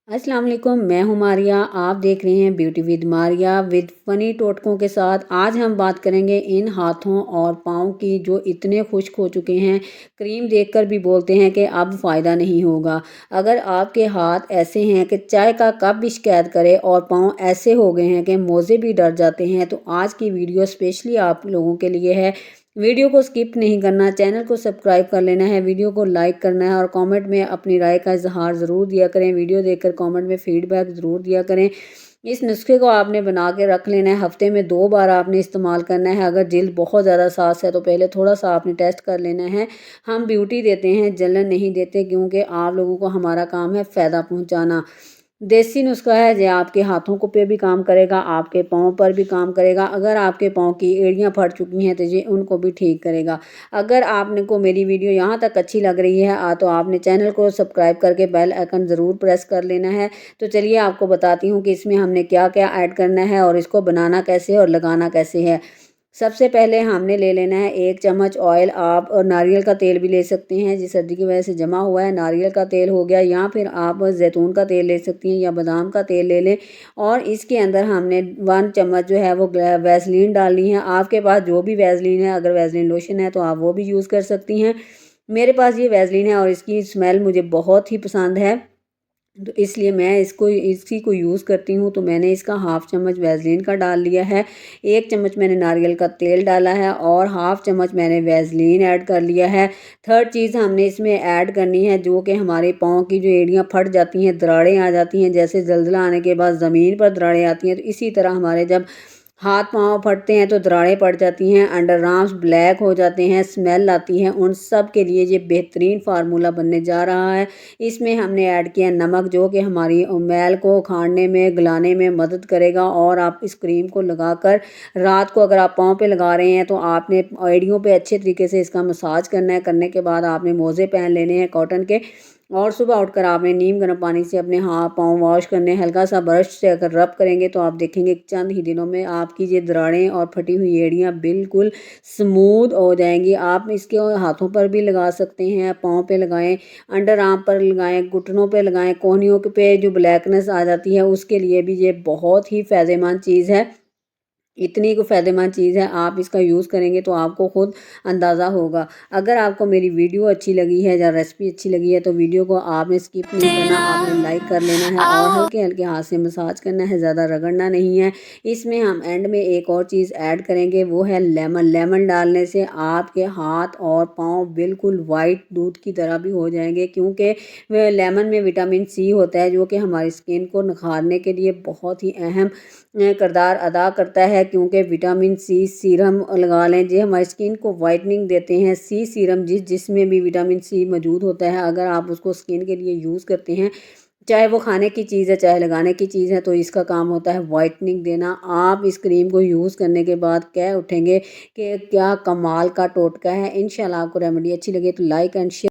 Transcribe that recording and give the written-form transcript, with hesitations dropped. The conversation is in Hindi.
अस्सलाम वालेकुम, मैं हूँ मारिया। आप देख रहे हैं beauty with Maria with funny टोटकों के साथ। आज हम बात करेंगे इन हाथों और पाँव की जो इतने खुश्क हो चुके हैं, क्रीम देखकर भी बोलते हैं कि अब फ़ायदा नहीं होगा। अगर आपके हाथ ऐसे हैं कि चाय का कप भी शिकायत करे और पाँव ऐसे हो गए हैं कि मोज़े भी डर जाते हैं, तो आज की वीडियो स्पेशली आप लोगों के लिए है। वीडियो को स्किप नहीं करना, चैनल को सब्सक्राइब कर लेना है, वीडियो को लाइक करना है और कमेंट में अपनी राय का इजहार ज़रूर दिया करें। वीडियो देखकर कमेंट में फ़ीडबैक ज़रूर दिया करें। इस नुस्खे को आपने बना के रख लेना है, हफ्ते में 2 बार आपने इस्तेमाल करना है। अगर जिल्द बहुत ज़्यादा साफ़ है तो पहले थोड़ा-सा आपने टेस्ट कर लेना है। हम ब्यूटी देते हैं, जलन नहीं देते, क्योंकि आप लोगों को हमारा काम है फ़ायदा पहुँचाना। देसी नुस्खा है जो आपके हाथों को पे भी काम करेगा, आपके पाँव पर भी काम करेगा। अगर आपके पाँव की एड़ियाँ फट चुकी हैं तो ये उनको भी ठीक करेगा। अगर आपने को मेरी वीडियो यहाँ तक अच्छी लग रही है तो आपने चैनल को सब्सक्राइब करके बेल आइकन ज़रूर प्रेस कर लेना है। तो चलिए आपको बताती हूँ कि इसमें हमने क्या-क्या ऐड करना है और इसको बनाना कैसे है और लगाना कैसे है। सबसे पहले हमने ले लेना है 1 चम्मच ऑयल। आप नारियल का तेल भी ले सकते हैं, जिस सर्दी की वजह से जमा हुआ है। नारियल का तेल हो गया, या फिर आप जैतून का तेल ले सकती हैं या बादाम का तेल ले लें। और इसके अंदर हमने 1 चम्मच जो है वो वैसलीन डालनी है। आपके पास जो भी वैसलीन है, अगर वैसलीन लोशन है तो आप वो भी यूज़ कर सकती हैं। मेरे पास ये वैसलीन है और इसकी स्मेल मुझे बहुत ही पसंद है, तो इसलिए मैं इसी को यूज़ करती हूँ। तो मैंने इसका हाफ़ चम्मच वैसलीन का डाल लिया है, 1 चम्मच मैंने नारियल का तेल डाला है और हाफ़ चम्मच मैंने वैसलीन ऐड कर लिया है। थर्ड चीज़ हमने इसमें ऐड करनी है, जो कि हमारे पाँव की जो एड़ियाँ फट जाती हैं, दरारें आ जाती हैं, जैसे ज़लज़ला आने के बाद ज़मीन पर दरारें आती हैं, तो इसी तरह हमारे जब हाथ पाँव फटते हैं तो दरारें पड़ जाती हैं, अंडर आर्म्स ब्लैक हो जाते हैं, स्मेल आती है, उन सब के लिए ये बेहतरीन फार्मूला बनने जा रहा है। इसमें हमने ऐड किया नमक, जो कि हमारी मैल को खारने में, गलाने में मदद करेगा। और आप इस क्रीम को लगाकर रात को अगर आप पाँव पे लगा रहे हैं तो आपने एड़ियों पे अच्छे तरीके से इसका मसाज करना है। करने के बाद आपने मोज़े पहन लेने हैं कॉटन के, और सुबह उठकर आपने नीम गर्म पानी से अपने हाथ पाँव वॉश करने हैं। हल्का सा ब्रश से अगर रब करेंगे तो आप देखेंगे चंद ही दिनों में आपकी ये दरारें और फटी हुई एड़ियाँ बिल्कुल स्मूथ हो जाएंगी। आप इसके हाथों पर भी लगा सकते हैं, पाँव पे लगाएं, अंडर आर्म पर लगाएं, घुटनों पे लगाएं, कोहनियों के पे जो ब्लैकनेस आ जाती है उसके लिए भी ये बहुत ही फ़ायदेमंद चीज़ है। इतनी को फ़ायदेमंद चीज़ है, आप इसका यूज़ करेंगे तो आपको खुद अंदाज़ा होगा। अगर आपको मेरी वीडियो अच्छी लगी है या रेसिपी अच्छी लगी है तो वीडियो को आपने स्किप नहीं करना, आपने लाइक कर लेना है और हल्के-हल्के हाथ से मसाज करना है, ज़्यादा रगड़ना नहीं है। इसमें हम एंड में एक और चीज़ ऐड करेंगे, वो है लेमन। लेमन डालने से आपके हाथ और पाँव बिल्कुल वाइट दूध की तरह भी हो जाएँगे, क्योंकि व लेमन में विटामिन सी होता है, जो कि हमारी स्किन को निखारने के लिए बहुत ही अहम किरदार अदा करता है। क्योंकि विटामिन सी सीरम लगा लें, जो हमारी स्किन को वाइटनिंग देते हैं। सी सीरम जिसमें भी विटामिन सी मौजूद होता है, अगर आप उसको स्किन के लिए यूज़ करते हैं, चाहे वो खाने की चीज़ है चाहे लगाने की चीज़ है, तो इसका काम होता है वाइटनिंग देना। आप इस क्रीम को यूज़ करने के बाद कह उठेंगे कि क्या कमाल का टोटका है। इंशाल्लाह आपको रेमेडी अच्छी लगे तो लाइक एंड शेयर